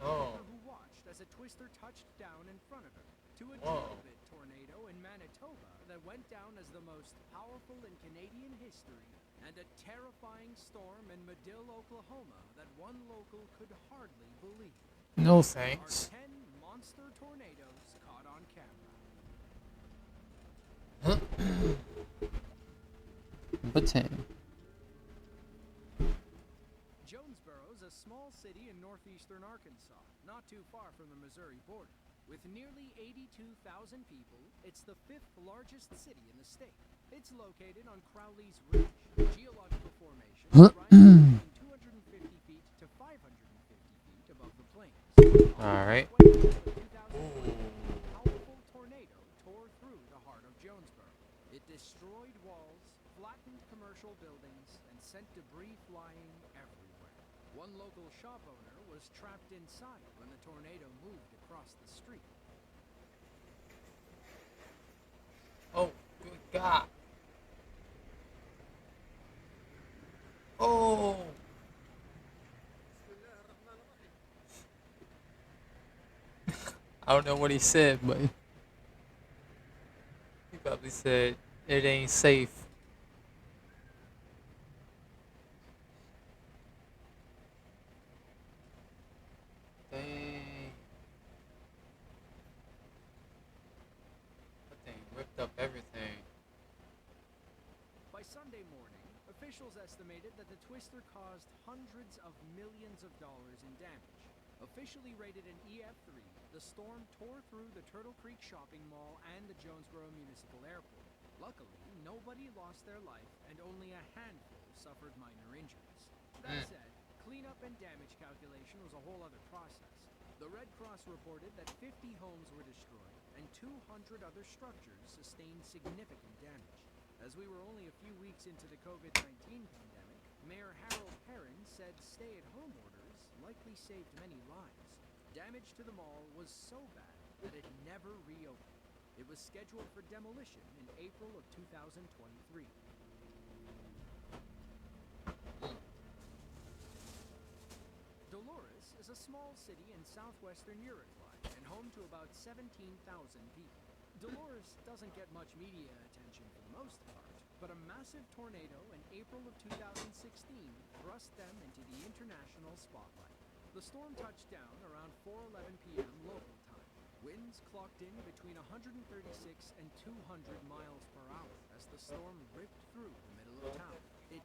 Oh. who watched as a twister touched down in front of her, to a Whoa. drill bit tornado in Manitoba that went down as the most powerful in Canadian history, and a terrifying storm in Medill, Oklahoma that one local could hardly believe. No Are thanks. 10 monster tornadoes caught on camera. Number 10. Jonesboro is a small city in northeastern Arkansas, not too far from the Missouri border. With nearly 82,000 people, it's the 5th largest city in the state. It's located on Crowley's Ridge, a geological formation rising between 250 feet to 550 feet above the plains. Alright. A powerful tornado tore through the heart of Jonesboro. It destroyed walls, flattened commercial buildings, and sent debris flying everywhere. One local shop owner was trapped inside when the tornado moved across the street. Oh, good God. Oh. I don't know what he said, but he probably said it ain't safe. Dang. That thing ripped up everything. By Sunday morning, officials estimated that the twister caused hundreds of millions of dollars in damage. Officially rated an EF3, the storm tore through the Turtle Creek Shopping Mall and the Jonesboro Municipal Airport. Luckily, nobody lost their life and only a handful suffered minor injuries. That said, cleanup and damage calculation was a whole other process. The Red Cross reported that 50 homes were destroyed and 200 other structures sustained significant damage. As we were only a few weeks into the COVID-19 pandemic, Mayor Harold Perrin said stay-at-home orders likely saved many lives. Damage to the mall was so bad that it never reopened. It was scheduled for demolition in April of 2023. Dolores is a small city in southwestern Uruguay and home to about 17,000 people. Dolores doesn't get much media attention for the most part, but a massive tornado in April of 2016 thrust them into the international spotlight. The storm touched down around 4:11 p.m. local time. Winds clocked in between 136 and 200 miles per hour as the storm ripped through the middle of town. It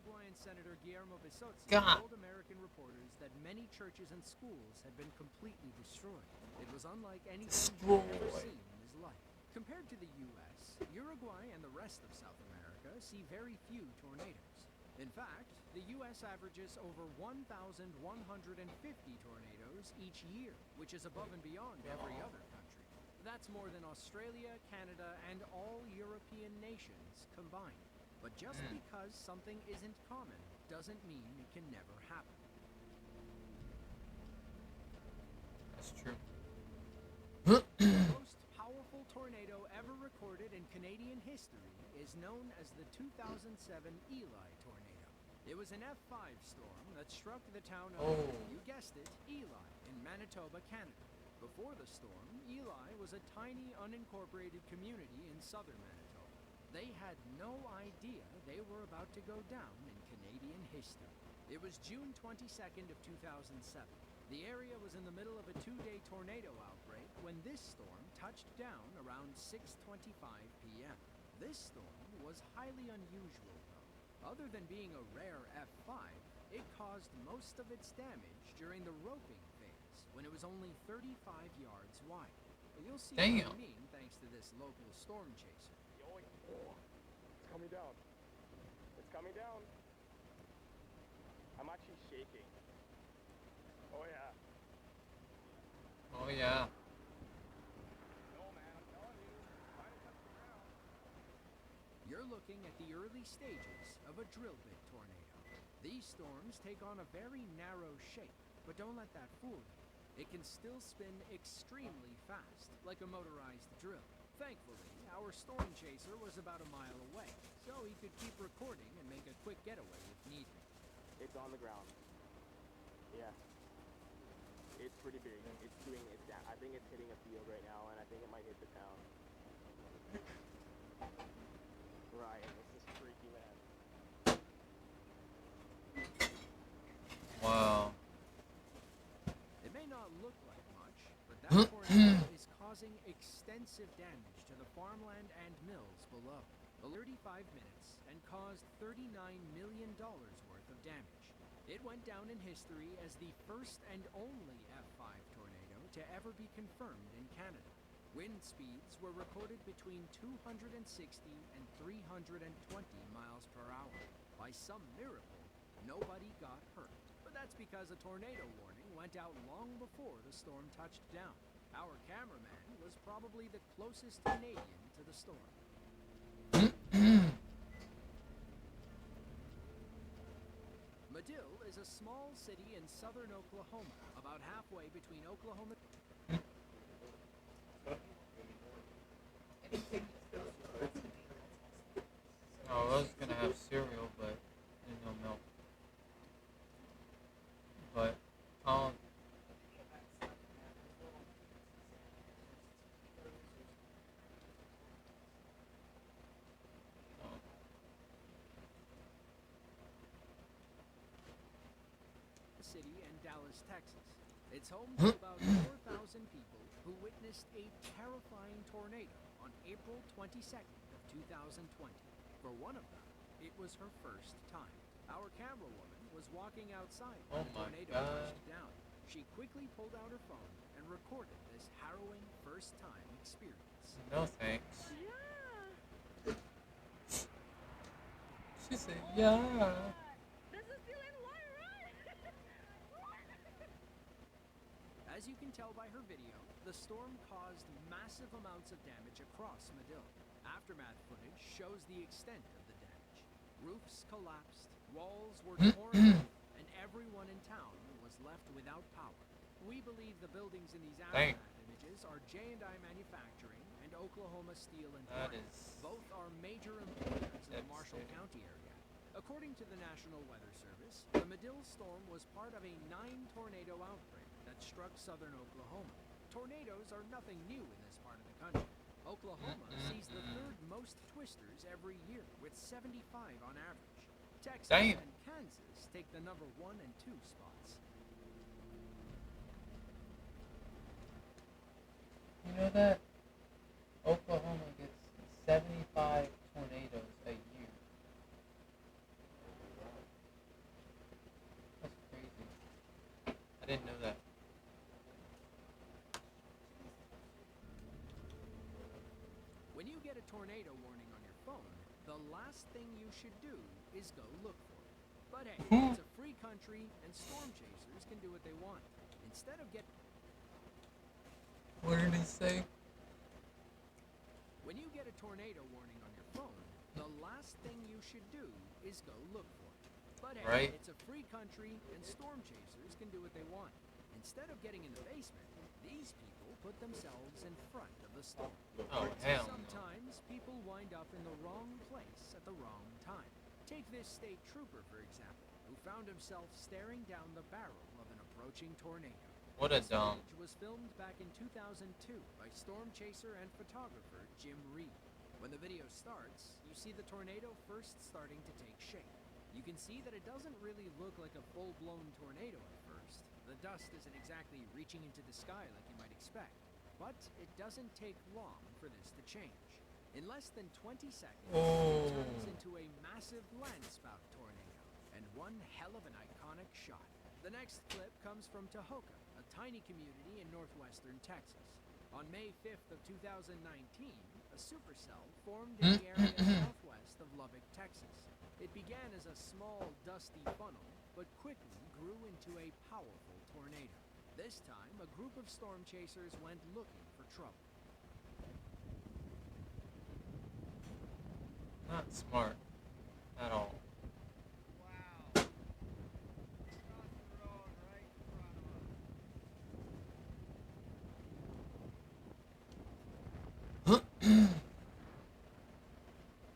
Uruguayan Senator Guillermo Bisozzi told American reporters that many churches and schools had been completely destroyed. It was unlike anything he'd ever seen in his life. Compared to the U.S., Uruguay and the rest of South America see very few tornadoes. In fact, the U.S. averages over 1,150 tornadoes each year, which is above and beyond every other country. That's more than Australia, Canada, and all European nations combined. But just because something isn't common doesn't mean it can never happen. That's true. The most powerful tornado ever recorded in Canadian history is known as the 2007 Eli tornado. It was an F5 storm that struck the town of, you guessed it, Eli in Manitoba, Canada. Before the storm, Eli was a tiny unincorporated community in southern Manitoba. They had no idea they were about to go down in Canadian history. It was June 22nd of 2007. The area was in the middle of a 2-day tornado outbreak when this storm touched down around 6:25 p.m. This storm was highly unusual, though. Other than being a rare F5, it caused most of its damage during the roping phase, when it was only 35 yards wide. You'll see what I mean thanks to this local storm chaser. It's coming down. It's coming down. I'm actually shaking. shaking. Oh yeah. Oh yeah. No man, I'm telling you, trying to touch the ground. You're looking at the early stages of a drill bit tornado. These storms take on a very narrow shape, but don't let that fool you. It can still spin extremely fast, like a motorized drill. Thankfully, our storm chaser was about a mile away, so he could keep recording and make a quick getaway if needed. It's on the ground. Yeah. It's pretty big. It's doing its down. I think it's hitting a field right now, and I think it might hit the town. Ryan, this is freaky, man. Wow. It may not look like much, but that tornado is causing extensive damage to the farmland and mills below. 35 minutes and caused $39 million worth of damage. It went down in history as the first and only F5 tornado to ever be confirmed in Canada. Wind speeds were recorded between 260 and 320 miles per hour. By some miracle, nobody got hurt. But that's because a tornado warning went out long before the storm touched down. Our cameraman was probably the closest Canadian to the storm. Madill is a small city in southern Oklahoma, about halfway between Oklahoma. I was gonna have cereal, but there's no milk. But I'll. City and Dallas, Texas. It's home to about 4,000 people who witnessed a terrifying tornado on April 22nd of 2020. For one of them, it was her first time. Our camera woman was walking outside when the tornado touched down. She quickly pulled out her phone and recorded this harrowing first-time experience. No thanks. Yeah. She said, yeah. This is feeling wire, right? As you can tell by her video, the storm caused massive amounts of damage across Madill. Aftermath footage shows the extent of the damage. Roofs collapsed, walls were torn off, and everyone in town was left without power. We believe the buildings in these aftermath images are J&I Manufacturing and Oklahoma Steel and Pipe. Both are major employers in the Marshall County area. According to the National Weather Service, the Madill storm was part of a 9-tornado outbreak that struck southern Oklahoma. Tornadoes are nothing new in this part of the country. Oklahoma sees the third most twisters every year, with 75 on average. Texas and Kansas take the number 1 and 2 spots. You know that Oklahoma gets 75 tornadoes a year. That's crazy. I didn't know that. When you get a tornado warning on your phone, the last thing you should do is go look for it. But hey, it's a free country and storm chasers can do what they want. Instead of getting... What did he say? When you get a tornado warning on your phone, the last thing you should do is go look for it. But hey, it's a free country and storm chasers can do what they want. Instead of getting in the basement, these people put themselves in front of the storm. Oh, hell no. Sometimes people wind up in the wrong place at the wrong time. Take this state trooper, for example, who found himself staring down the barrel of an approaching tornado. What a dumb. This footage was filmed back in 2002 by storm chaser and photographer Jim Reed. When the video starts, you see the tornado first starting to take shape. You can see that it doesn't really look like a full-blown tornado at first. The dust isn't exactly reaching into the sky like you might expect. But it doesn't take long for this to change. In less than 20 seconds, it turns into a massive landspout tornado, and one hell of an iconic shot. The next clip comes from Tahoka, a tiny community in northwestern Texas. On May 5th of 2019, a supercell formed in the area southwest of Lubbock, Texas. It began as a small, dusty funnel, but but quickly grew into a powerful tornado. This time, a group of storm chasers went looking for trouble. Not smart at all. Wow. Across the road right in front of us.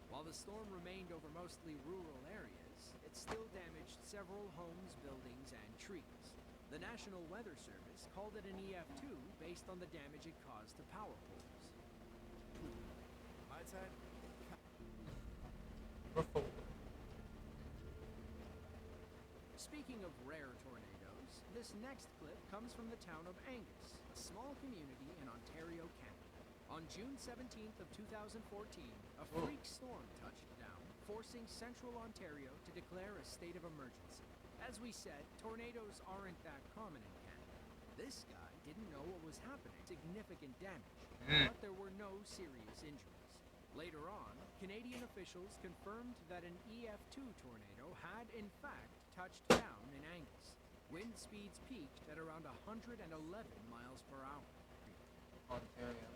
While the storm remained over mostly rural areas, it still damaged several homes, buildings, and trees. The National Weather Service called it an EF2 based on the damage it caused to power poles. High tide. Speaking of rare tornadoes, this next clip comes from the town of Angus, a small community in Ontario, Canada. On June 17th of 2014, a freak storm touched down, forcing central Ontario to declare a state of emergency. As we said, tornadoes aren't that common in Canada. This guy didn't know what was happening. Significant damage, but there were no serious injuries. Later on, Canadian officials confirmed that an EF2 tornado had, in fact, touched down in Angus. Wind speeds peaked at around 111 miles per hour. Ontario.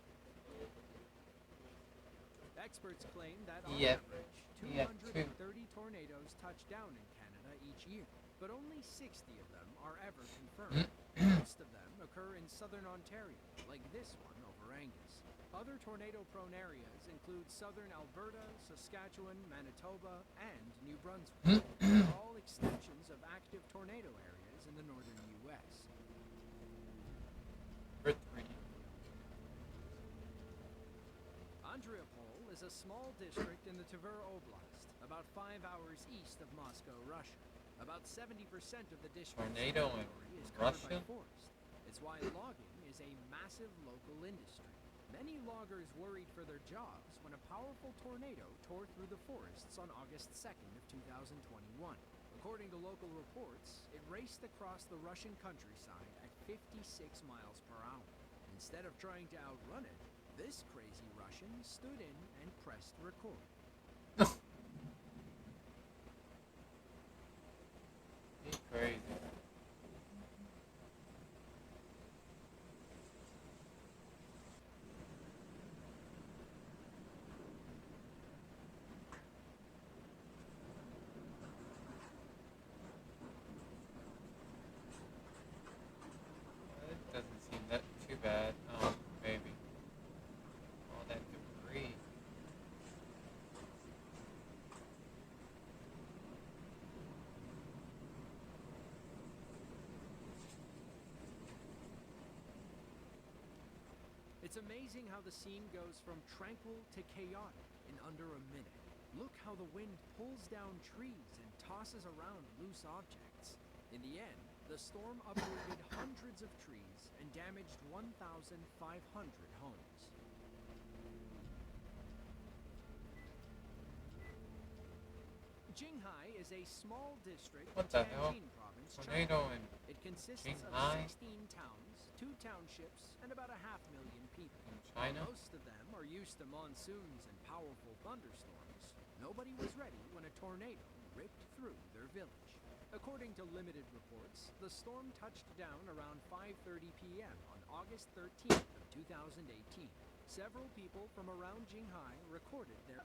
Experts claim that on EF average, 230 tornadoes touch down in Canada each year, but only 60 of them are ever confirmed. Most of them occur in southern Ontario, like this one over Angus. Other tornado-prone areas include southern Alberta, Saskatchewan, Manitoba, and New Brunswick. They're all extensions of active tornado areas in the northern U.S. Andriopol is a small district in the Tver Oblast, about 5 hours east of Moscow, Russia. About 70% of the district's Tornado in territory is covered Russia? by forest. It's why logging is a massive local industry. Many loggers worried for their jobs when a powerful tornado tore through the forests on August 2nd of 2021. According to local reports, it raced across the Russian countryside at 56 miles per hour. Instead of trying to outrun it, this crazy Russian stood in and pressed record. He's crazy. It doesn't seem that too bad. Maybe. All that debris. It's amazing how the scene goes from tranquil to chaotic in under a minute. Look how the wind pulls down trees and tosses around loose objects. In the end, the storm uprooted hundreds of trees and damaged 1,500 homes. Jinghai is a small district What in the hell? Tianjin province, China. Tornado in It consists Jinghai? of 16 towns, 2 townships, and about 500,000 people. China? Most of them are used to monsoons and powerful thunderstorms. Nobody was ready when a tornado ripped through their village. According to limited reports, the storm touched down around 5:30 p.m. on August 13th of 2018. Several people from around Jinghai recorded their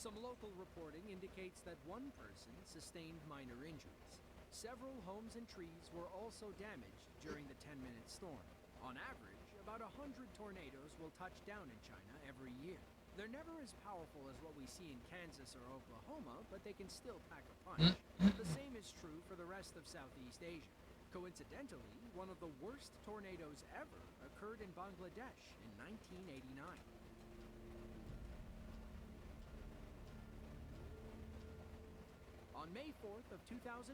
Some local reporting indicates that one person sustained minor injuries. Several homes and trees were also damaged during the 10-minute storm. On average, about 100 tornadoes will touch down in China every year. They're never as powerful as what we see in Kansas or Oklahoma, but they can still pack a punch. The same is true for the rest of Southeast Asia. Coincidentally, one of the worst tornadoes ever occurred in Bangladesh in 1989. On May 4th of 2020,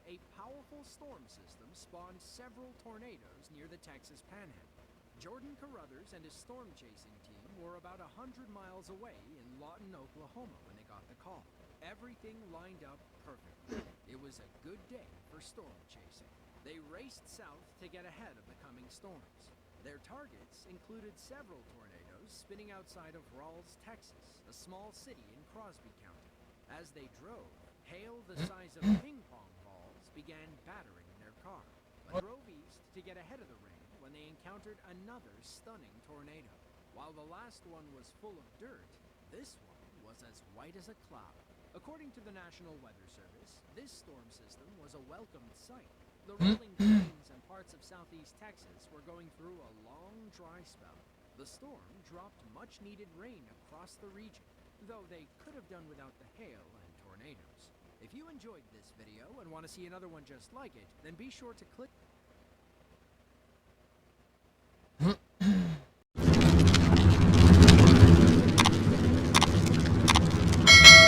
a powerful storm system spawned several tornadoes near the Texas Panhandle. Jordan Carruthers and his storm chasing team were about 100 miles away in Lawton, Oklahoma when they got the call. Everything lined up perfectly. It was a good day for storm chasing. They raced south to get ahead of the coming storms. Their targets included several tornadoes spinning outside of Ralls, Texas, a small city in Crosby County. As they drove, hail the size of ping pong balls began battering their car, but drove east to get ahead of the rain when they encountered another stunning tornado. While the last one was full of dirt, this one was as white as a cloud. According to the National Weather Service, this storm system was a welcomed sight. The rolling plains and parts of southeast Texas were going through a long dry spell. The storm dropped much-needed rain across the region, though they could have done without the hail and tornadoes. If you enjoyed this video and want to see another one just like it, then be sure to click